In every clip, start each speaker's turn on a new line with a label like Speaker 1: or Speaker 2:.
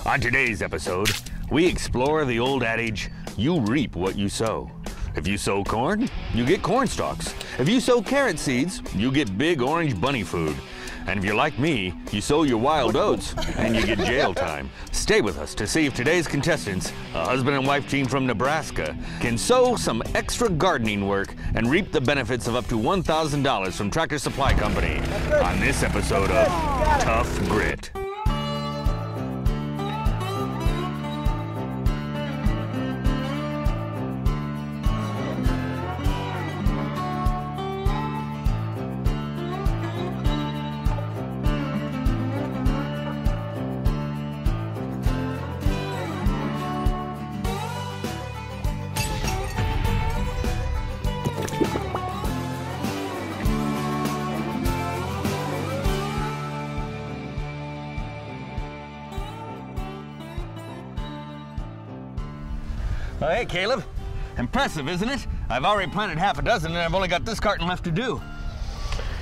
Speaker 1: On today's episode, we explore the old adage, you reap what you sow. If you sow corn, you get corn stalks. If you sow carrot seeds, you get big orange bunny food. And if you're like me, you sow your wild oats and you get jail time. Stay with us to see if today's contestants, a husband and wife team from Nebraska, can sow some extra gardening work and reap the benefits of up to $1,000 from Tractor Supply Company on this episode of Tough Grit. Well, hey, Caleb. Impressive, isn't it? I've already planted half a dozen, and I've only got this carton left to do.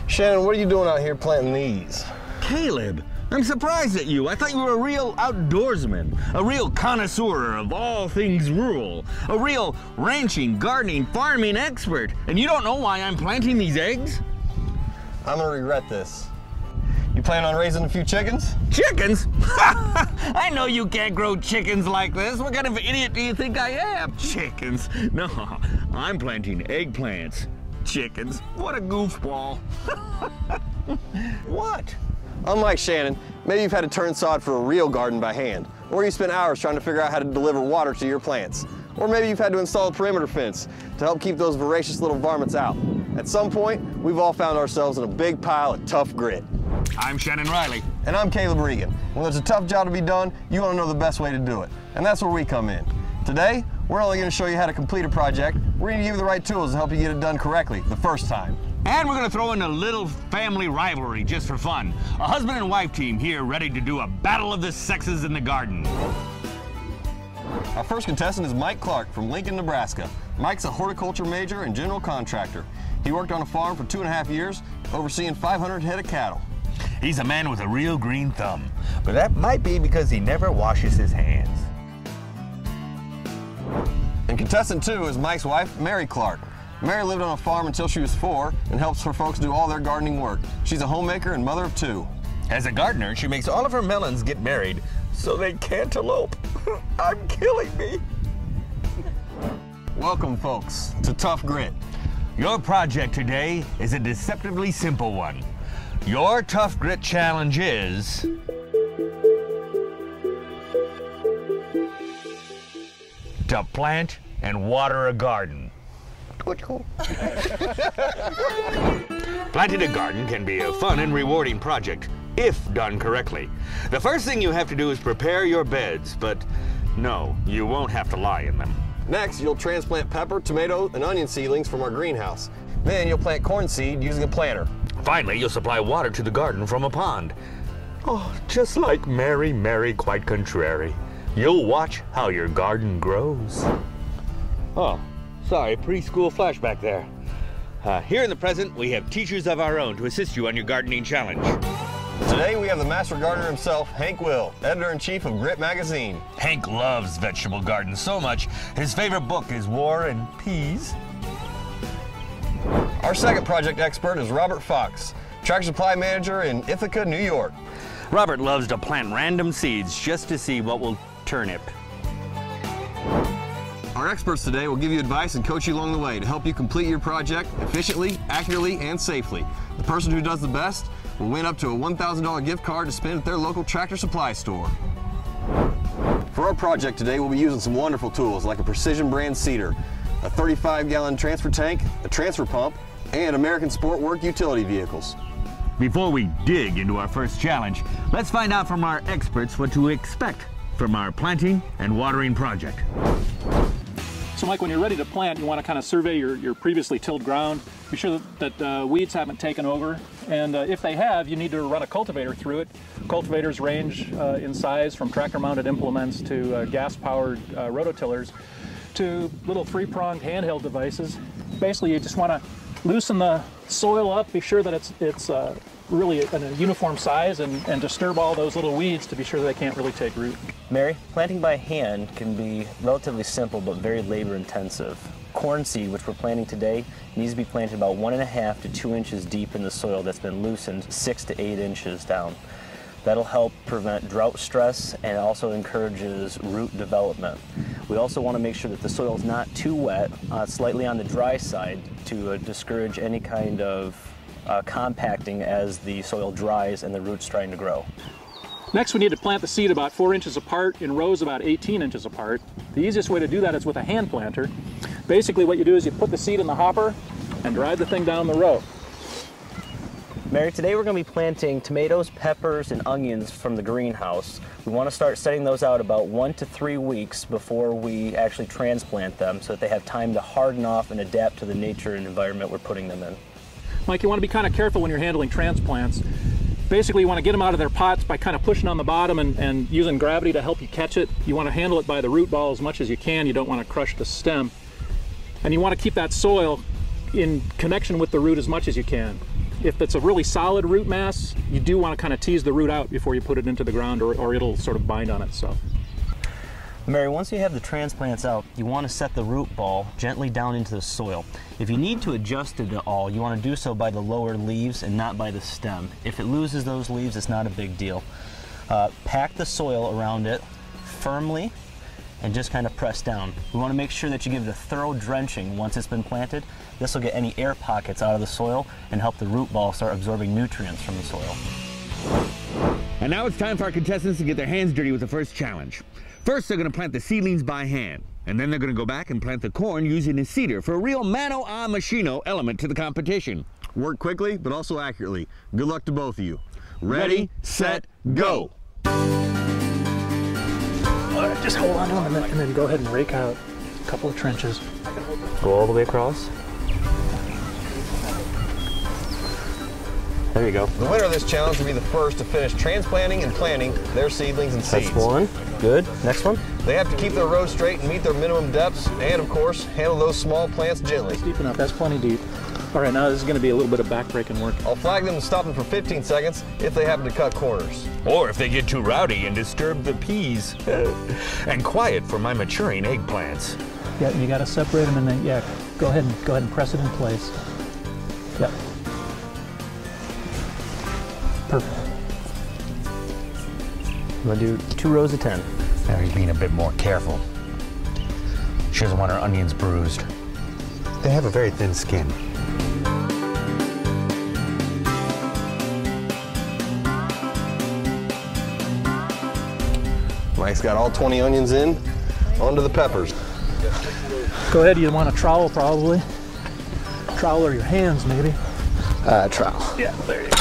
Speaker 2: Shannon, what are you doing out here planting these?
Speaker 1: Caleb, I'm surprised at you. I thought you were a real outdoorsman, a real connoisseur of all things rural, a real ranching, gardening, farming expert. And you don't know why I'm planting these eggs?
Speaker 2: I'm gonna regret this. You plan on raising a few chickens?
Speaker 1: Chickens? I know you can't grow chickens like this. What kind of idiot do you think I am? Chickens? No, I'm planting eggplants. Chickens? What a goofball. What?
Speaker 2: Unlike Shannon, maybe you've had to turn sod for a real garden by hand, or you spent hours trying to figure out how to deliver water to your plants. Or maybe you've had to install a perimeter fence to help keep those voracious little varmints out. At some point, we've all found ourselves in a big pile of tough grit.
Speaker 1: I'm Shannon Riley.
Speaker 2: And I'm Caleb Regan. When there's a tough job to be done, you want to know the best way to do it. And that's where we come in. Today, we're only going to show you how to complete a project. We're going to give you the right tools to help you get it done correctly the first time.
Speaker 1: And we're going to throw in a little family rivalry just for fun. A husband and wife team here ready to do a battle of the sexes in the garden.
Speaker 2: Our first contestant is Mike Clark from Lincoln, Nebraska. Mike's a horticulture major and general contractor. He worked on a farm for 2.5 years, overseeing 500 head of cattle.
Speaker 1: He's a man with a real green thumb, but that might be because he never washes his hands.
Speaker 2: And contestant 2 is Mike's wife, Mary Clark. Mary lived on a farm until she was 4 and helps her folks do all their gardening work. She's a homemaker and mother of 2.
Speaker 1: As a gardener, she makes all of her melons get married so they can't elope. I'm killing me.
Speaker 2: Welcome, folks, to Tough Grit.
Speaker 1: Your project today is a deceptively simple one. Your Tough Grit challenge is to plant and water a garden. Planting a garden can be a fun and rewarding project if done correctly. The first thing you have to do is prepare your beds, but no, you won't have to lie in them.
Speaker 2: Next, you'll transplant pepper, tomato, and onion seedlings from our greenhouse. Then you'll plant corn seed using a planter.
Speaker 1: Finally, you'll supply water to the garden from a pond. Oh, just like Mary, quite contrary. You'll watch how your garden grows. Oh, sorry, preschool flashback there. Here in the present, we have teachers of our own to assist you on your gardening challenge.
Speaker 2: Today, we have the master gardener himself, Hank Will, editor-in-chief of Grit Magazine.
Speaker 1: Hank loves vegetable gardens so much, his favorite book is War and Peas.
Speaker 2: Our second project expert is Robert Fox, tractor supply manager in Ithaca, New York.
Speaker 1: Robert loves to plant random seeds just to see what will turnip.
Speaker 2: Our experts today will give you advice and coach you along the way to help you complete your project efficiently, accurately, and safely. The person who does the best will win up to a $1,000 gift card to spend at their local tractor supply store. For our project today, we'll be using some wonderful tools like a precision brand seeder, a 35-gallon transfer tank, a transfer pump, and American Sport Work utility vehicles.
Speaker 1: Before we dig into our first challenge, let's find out from our experts what to expect from our planting and watering project.
Speaker 3: So Mike, when you're ready to plant, you want to kind of survey your previously tilled ground. Be sure that weeds haven't taken over, and if they have, you need to run a cultivator through it. Cultivators range in size from tractor-mounted implements to gas-powered rototillers to little 3-pronged handheld devices. Basically, you just want to loosen the soil up, be sure that it's really in a uniform size, and disturb all those little weeds to be sure that they can't really take root.
Speaker 4: Mary, planting by hand can be relatively simple but very labor intensive. Corn seed, which we're planting today, needs to be planted about 1.5 to 2 inches deep in the soil that's been loosened 6 to 8 inches down. That'll help prevent drought stress and also encourages root development. We also want to make sure that the soil is not too wet, slightly on the dry side, to discourage any kind of compacting as the soil dries and the root's trying to grow.
Speaker 3: Next, we need to plant the seed about 4 inches apart in rows about 18 inches apart. The easiest way to do that is with a hand planter. Basically what you do is you put the seed in the hopper and drive the thing down the row.
Speaker 4: Mary, today we're going to be planting tomatoes, peppers, and onions from the greenhouse. We want to start setting those out about 1 to 3 weeks before we actually transplant them so that they have time to harden off and adapt to the nature and environment we're putting them in.
Speaker 3: Mike, you want to be kind of careful when you're handling transplants. Basically, you want to get them out of their pots by kind of pushing on the bottom and using gravity to help you catch it. You want to handle it by the root ball as much as you can. You don't want to crush the stem. And you want to keep that soil in connection with the root as much as you can. If it's a really solid root mass, you do want to kind of tease the root out before you put it into the ground, or it'll sort of bind on itself.
Speaker 4: Mary, once you have the transplants out, you want to set the root ball gently down into the soil. If you need to adjust it at all, you want to do so by the lower leaves and not by the stem. If it loses those leaves, it's not a big deal. Pack the soil around it firmly and just kind of press down. We want to make sure that you give it a thorough drenching once it's been planted. This will get any air pockets out of the soil and help the root ball start absorbing nutrients from the soil.
Speaker 1: And now it's time for our contestants to get their hands dirty with the first challenge. First, they're going to plant the seedlings by hand, and then they're going to go back and plant the corn using a seeder for a real mano a machino element to the competition.
Speaker 2: Work quickly, but also accurately. Good luck to both of you. Ready, set, go.
Speaker 3: All right, just hold on to them and then go ahead and rake out a couple of trenches.
Speaker 4: Go all the way across. There you go.
Speaker 2: The winner of this challenge will be the first to finish transplanting and planting their seedlings and seeds.
Speaker 4: That's one. Good. Next one.
Speaker 2: They have to keep their rows straight and meet their minimum depths, and of course, handle those small plants gently.
Speaker 3: That's deep enough. That's plenty deep. All right, now this is going to be a little bit of backbreaking work.
Speaker 2: I'll flag them and stop them for 15 seconds if they happen to cut corners.
Speaker 1: Or if they get too rowdy and disturb the peas. And quiet for my maturing eggplants.
Speaker 3: Yeah, you got to separate them, and then go ahead and press it in place. Yep. Perfect.
Speaker 4: I'm going to do 2 rows of 10.
Speaker 1: Mary's being a bit more careful. She doesn't want her onions bruised. They have a very thin skin.
Speaker 2: Mike's got all 20 onions in. Onto the peppers.
Speaker 3: Go ahead, you want a trowel probably. Trowel or your hands maybe.
Speaker 2: Trowel.
Speaker 3: Yeah, there you go.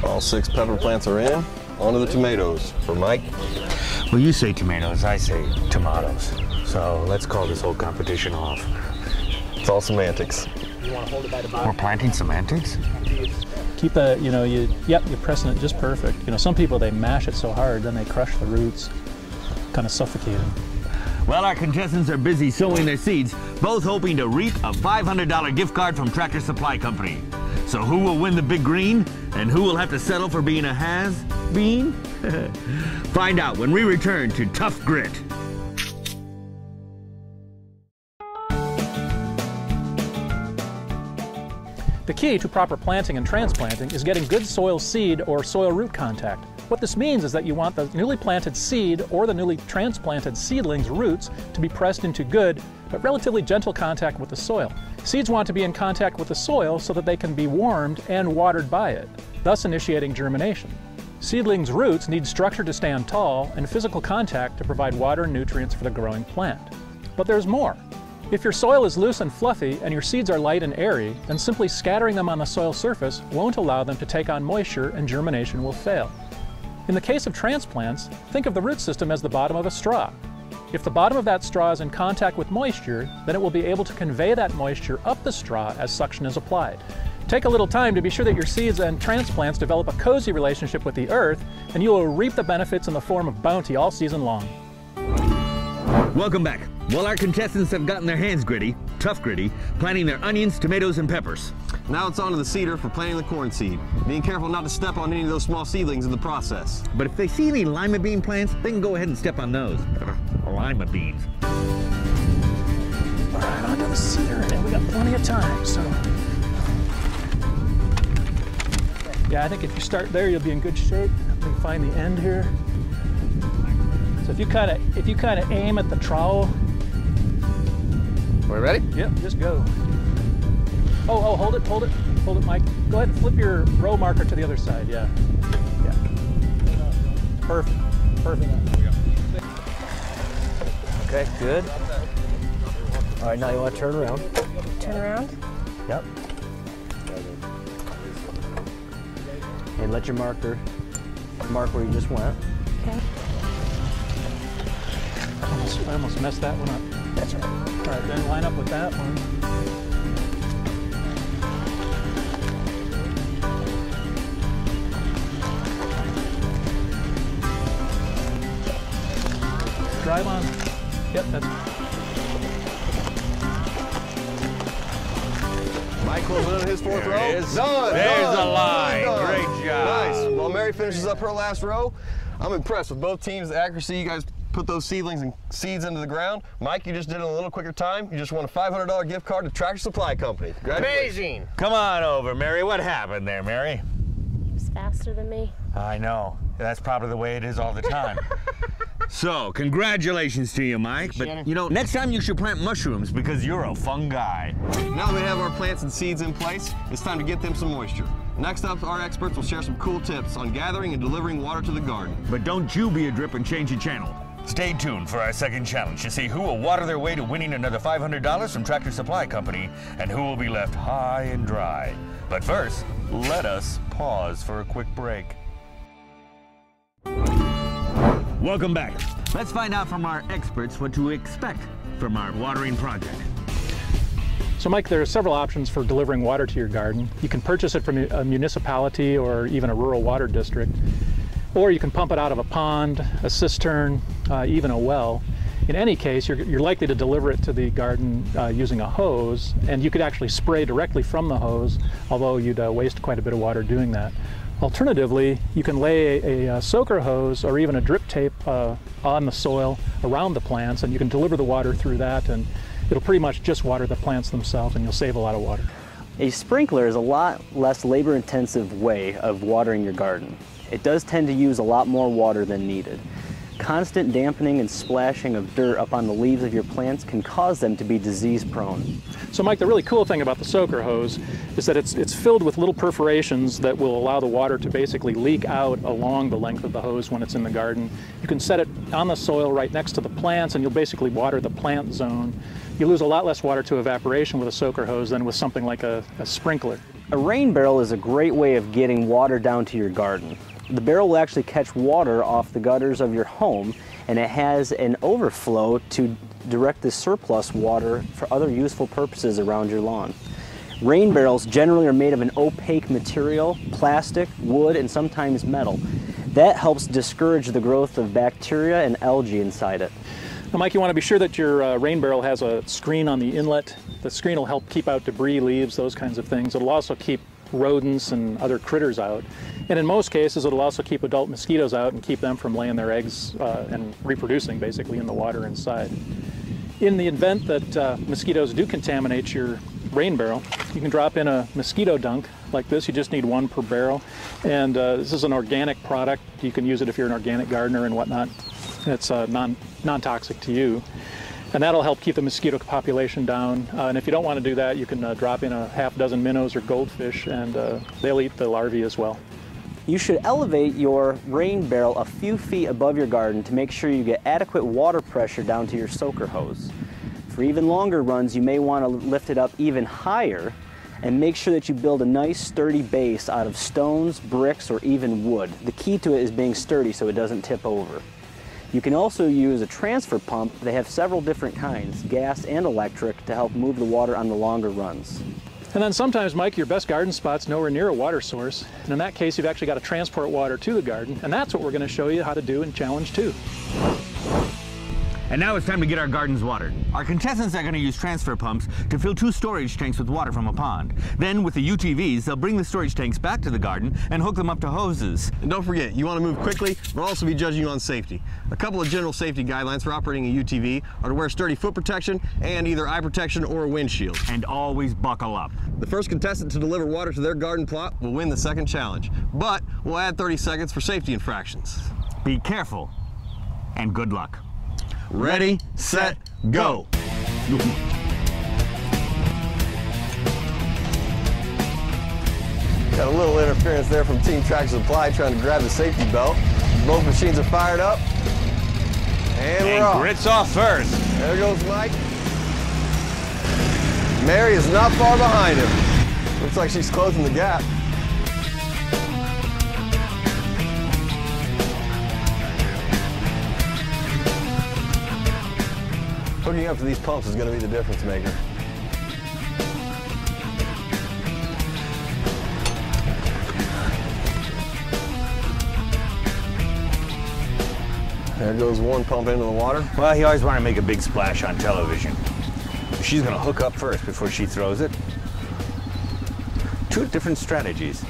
Speaker 2: All 6 pepper plants are in. Onto the tomatoes for Mike.
Speaker 1: Well, you say tomatoes, I say tomatoes. So let's call this whole competition off.
Speaker 2: It's all semantics.
Speaker 3: You want to hold it by the bottom.
Speaker 1: We're planting semantics?
Speaker 3: Keep the, you're pressing it just perfect. Some people, they mash it so hard, then they crush the roots, kind of suffocate them.
Speaker 1: Well, our contestants are busy sowing their seeds, both hoping to reap a $500 gift card from Tractor Supply Company. So who will win the big green, and who will have to settle for being a has-been? Find out when we return to Tough Grit.
Speaker 3: The key to proper planting and transplanting is getting good soil seed or soil root contact. What this means is that you want the newly planted seed or the newly transplanted seedling's roots to be pressed into good but relatively gentle contact with the soil. Seeds want to be in contact with the soil so that they can be warmed and watered by it, thus initiating germination. Seedlings' roots need structure to stand tall and physical contact to provide water and nutrients for the growing plant. But there's more. If your soil is loose and fluffy and your seeds are light and airy, then simply scattering them on the soil surface won't allow them to take on moisture and germination will fail. In the case of transplants, think of the root system as the bottom of a straw. If the bottom of that straw is in contact with moisture, then it will be able to convey that moisture up the straw as suction is applied. Take a little time to be sure that your seeds and transplants develop a cozy relationship with the earth, and you will reap the benefits in the form of bounty all season long.
Speaker 1: Welcome back. Well, our contestants have gotten their hands gritty. tough gritty, planting their onions, tomatoes, and peppers.
Speaker 2: Now it's on to the seeder for planting the corn seed, being careful not to step on any of those small seedlings in the process.
Speaker 1: But if they see any lima bean plants, they can go ahead and step on those. Lima beans.
Speaker 3: All right, onto the seeder, and we got plenty of time, so. Yeah, I think if you start there, you'll be in good shape. Let me find the end here. So if you kind of aim at the trowel.
Speaker 2: Are we ready?
Speaker 3: Yep, just go. Oh, hold it, Mike. Go ahead and flip your row marker to the other side. Yeah. Perfect.
Speaker 4: Okay, good. All right, now you want to turn around.
Speaker 5: Turn around.
Speaker 4: Yep. And let your marker mark where you just went.
Speaker 5: Okay.
Speaker 3: I almost messed that one up.
Speaker 5: That's right.
Speaker 3: All right, then line up with that one. Drive on. Yep, that's.
Speaker 2: Mike closing in on his fourth row.
Speaker 1: It is.
Speaker 2: Done.
Speaker 1: There's
Speaker 2: done,
Speaker 1: a line.
Speaker 2: done.
Speaker 1: Great job.
Speaker 2: Nice. While Mary finishes up her last row, I'm impressed with both teams' accuracy. You guys put those seedlings and seeds into the ground. Mike, you just did it in a little quicker time. You just won a $500 gift card to Tractor Supply Company. Congratulations.
Speaker 4: Amazing.
Speaker 1: Come on over, Mary. What happened there, Mary?
Speaker 5: He was faster than me.
Speaker 1: I know. That's probably the way it is all the time. So, congratulations to you, Mike. But, you know, next time you should plant mushrooms because you're a fun guy.
Speaker 2: Now that we have our plants and seeds in place, it's time to get them some moisture. Next up, our experts will share some cool tips on gathering and delivering water to the garden.
Speaker 1: But don't you be a drip and change your channel. Stay tuned for our second challenge to see who will water their way to winning another $500 from Tractor Supply Company and who will be left high and dry. But first, let us pause for a quick break. Welcome back. Let's find out from our experts what to expect from our watering project.
Speaker 3: So Mike, there are several options for delivering water to your garden. You can purchase it from a municipality or even a rural water district, or you can pump it out of a pond, a cistern, even a well. In any case, you're likely to deliver it to the garden using a hose, and you could actually spray directly from the hose, although you'd waste quite a bit of water doing that. Alternatively, you can lay a soaker hose or even a drip tape on the soil around the plants, and you can deliver the water through that, and it'll pretty much just water the plants themselves, and you'll save a lot of water.
Speaker 4: A sprinkler is a lot less labor-intensive way of watering your garden. It does tend to use a lot more water than needed. Constant dampening and splashing of dirt up on the leaves of your plants can cause them to be disease-prone.
Speaker 3: So Mike, the really cool thing about the soaker hose is that it's filled with little perforations that will allow the water to basically leak out along the length of the hose when it's in the garden. You can set it on the soil right next to the plants, and you'll basically water the plant zone. You lose a lot less water to evaporation with a soaker hose than with something like a sprinkler.
Speaker 4: A rain barrel is a great way of getting water down to your garden. The barrel will actually catch water off the gutters of your home, and it has an overflow to direct the surplus water for other useful purposes around your lawn. Rain barrels generally are made of an opaque material, plastic, wood, and sometimes metal. That helps discourage the growth of bacteria and algae inside it.
Speaker 3: Now, Mike, you want to be sure that your rain barrel has a screen on the inlet. The screen will help keep out debris, leaves, those kinds of things. It'll also keep rodents and other critters out. And in most cases, it'll also keep adult mosquitoes out and keep them from laying their eggs and reproducing basically in the water inside. In the event that mosquitoes do contaminate your rain barrel, you can drop in a mosquito dunk like this. You just need one per barrel. And this is an organic product. You can use it if you're an organic gardener and whatnot. It's non-toxic to you. And that'll help keep the mosquito population down. And if you don't want to do that, you can drop in a half dozen minnows or goldfish, and they'll eat the larvae as well.
Speaker 4: You should elevate your rain barrel a few feet above your garden to make sure you get adequate water pressure down to your soaker hose. For even longer runs, you may want to lift it up even higher and make sure that you build a nice sturdy base out of stones, bricks, or even wood. The key to it is being sturdy so it doesn't tip over. You can also use a transfer pump. They have several different kinds, gas and electric, to help move the water on the longer runs.
Speaker 3: And then sometimes, Mike, your best garden spot's nowhere near a water source. And in that case, you've actually got to transport water to the garden. And that's what we're going to show you how to do in Challenge 2.
Speaker 1: And now it's time to get our gardens watered. Our contestants are going to use transfer pumps to fill 2 storage tanks with water from a pond. Then with the UTVs, they'll bring the storage tanks back to the garden and hook them up to hoses.
Speaker 2: And don't forget, you want to move quickly. We'll also be judging you on safety. A couple of general safety guidelines for operating a UTV are to wear sturdy foot protection and either eye protection or a windshield.
Speaker 1: And always buckle up.
Speaker 2: The first contestant to deliver water to their garden plot will win the second challenge, but we'll add 30 seconds for safety infractions.
Speaker 1: Be careful and good luck.
Speaker 2: Ready, set, go. Got a little interference there from Team Tractor Supply trying to grab the safety belt. Both machines are fired up. And we're off.
Speaker 1: Grits off first.
Speaker 2: There goes Mike. Mary is not far behind him. Looks like she's closing the gap. Hooking up to these pumps is going to be the difference maker. There goes one pump into the water.
Speaker 1: Well, you always want to make a big splash on television. She's going to hook up first before she throws it. 2 different strategies.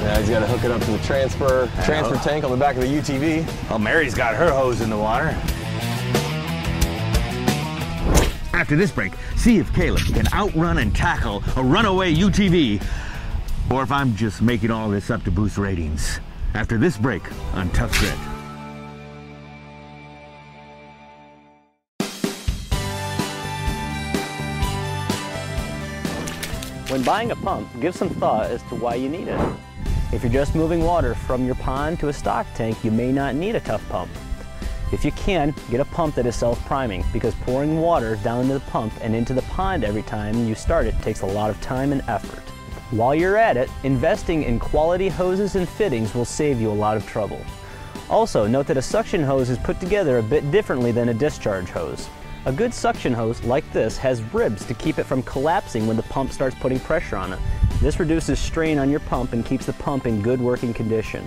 Speaker 2: Now he's got to hook it up to the transfer tank on the back of the UTV.
Speaker 1: Well, Mary's got her hose in the water. After this break, see if Caleb can outrun and tackle a runaway UTV, or if I'm just making all this up to boost ratings. After this break on Tough Grit.
Speaker 4: When buying a pump, give some thought as to why you need it. If you're just moving water from your pond to a stock tank, you may not need a tough pump. If you can, get a pump that is self-priming, because pouring water down into the pump and into the pond every time you start it takes a lot of time and effort. While you're at it, investing in quality hoses and fittings will save you a lot of trouble. Also, note that a suction hose is put together a bit differently than a discharge hose. A good suction hose, like this, has ribs to keep it from collapsing when the pump starts putting pressure on it. This reduces strain on your pump and keeps the pump in good working condition.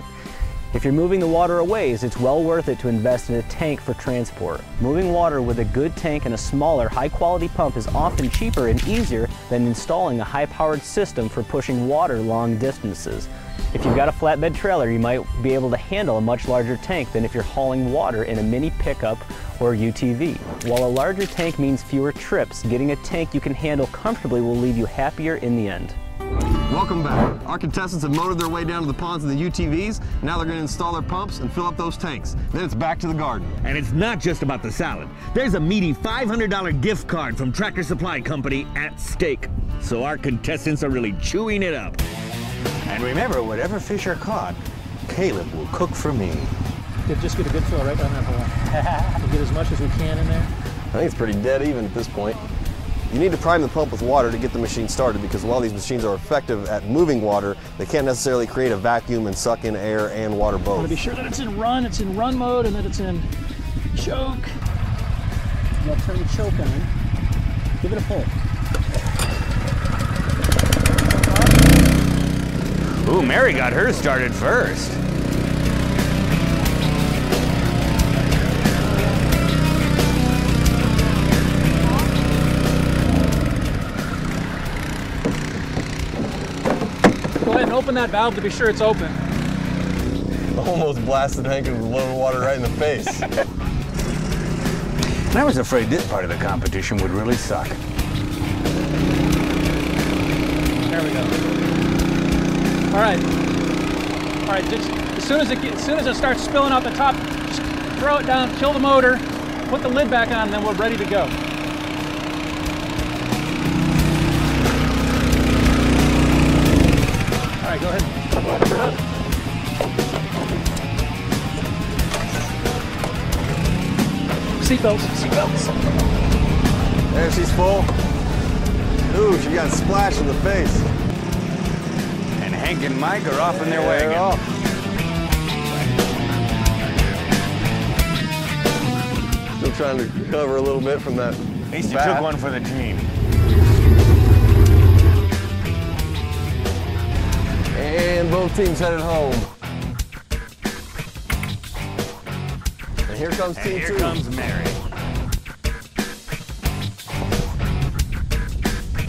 Speaker 4: If you're moving the water a ways, it's well worth it to invest in a tank for transport. Moving water with a good tank and a smaller, high-quality pump is often cheaper and easier than installing a high-powered system for pushing water long distances. If you've got a flatbed trailer, you might be able to handle a much larger tank than if you're hauling water in a mini pickup or UTV. While a larger tank means fewer trips, getting a tank you can handle comfortably will leave you happier in the end.
Speaker 2: Welcome back. Our contestants have motored their way down to the ponds and the UTVs. Now they're going to install their pumps and fill up those tanks. Then it's back to the garden.
Speaker 1: And it's not just about the salad. There's a meaty $500 gift card from Tractor Supply Company at stake. So our contestants are really chewing it up. And remember, whatever fish are caught, Caleb will cook for me.
Speaker 3: Just get a good fill right down that hole. We'll get as much as we can in there.
Speaker 2: I think it's pretty dead even at this point. You need to prime the pump with water to get the machine started, because while these machines are effective at moving water, they can't necessarily create a vacuum and suck in air and water both.
Speaker 3: I want to be sure that it's in run mode, and that it's in choke. You'll turn the choke on. Give it a pull.
Speaker 1: Ooh, Mary got hers started first.
Speaker 3: Go ahead and open that valve to be sure it's open.
Speaker 2: Almost blasted Hank with a load of water right in the face.
Speaker 1: And I was afraid this part of the competition would really suck.
Speaker 3: There we go. All right. Just as soon as it starts spilling out the top, just throw it down, kill the motor, put the lid back on, and then we're ready to go. All right, go ahead. Seatbelts.
Speaker 2: There, she's full. Ooh, she got splashed in the face.
Speaker 1: And Hank and Mike are off in their wagon.
Speaker 2: They're off. Still trying to recover a little bit from that.
Speaker 1: At least you
Speaker 2: bat.
Speaker 1: took one for the team.
Speaker 2: And both teams headed home. And here comes team
Speaker 1: Here
Speaker 2: two.
Speaker 1: comes Mary.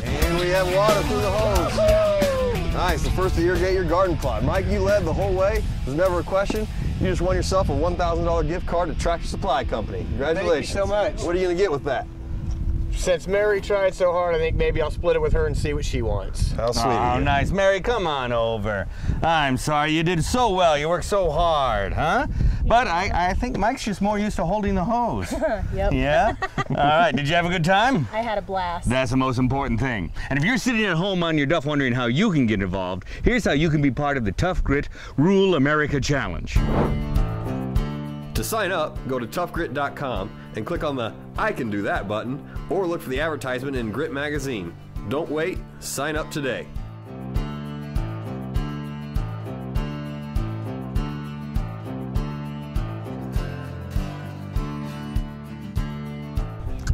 Speaker 2: And we have water through the hose. Nice, the first to irrigate your garden plot. Mike, you led the whole way. There's never a question. You just won yourself a $1,000 gift card to Tractor Supply Company. Congratulations.
Speaker 6: Thank you so much.
Speaker 2: What are you going to get with that?
Speaker 6: Since Mary tried so hard, I think maybe I'll split it with her and see what she wants.
Speaker 2: How sweet
Speaker 1: Oh,
Speaker 2: of you.
Speaker 1: nice. Mary, come on over. I'm sorry, you did so well. You worked so hard, huh? But I think Mike's just more used to holding the hose.
Speaker 5: Yep.
Speaker 1: Yeah? All right, did you have a good time?
Speaker 5: I had a blast.
Speaker 1: That's the most important thing. And if you're sitting at home on your duff wondering how you can get involved, here's how you can be part of the Tough Grit Rule America Challenge.
Speaker 2: To sign up, go to toughgrit.com and click on the I Can Do That button, or look for the advertisement in Grit Magazine. Don't wait, sign up today.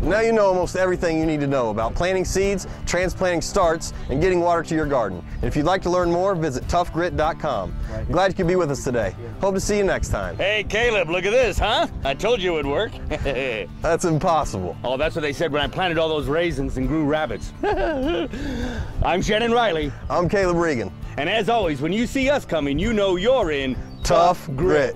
Speaker 2: Now you know almost everything you need to know about planting seeds, transplanting starts, and getting water to your garden. And if you'd like to learn more, visit toughgrit.com. Glad you could be with us today. Hope to see you next time.
Speaker 1: Hey, Caleb, look at this, huh? I told you it would work.
Speaker 2: That's impossible.
Speaker 1: Oh, that's what they said when I planted all those raisins and grew rabbits. I'm Shannon Riley.
Speaker 2: I'm Caleb Regan.
Speaker 1: And as always, when you see us coming, you know you're in
Speaker 2: Tough Grit.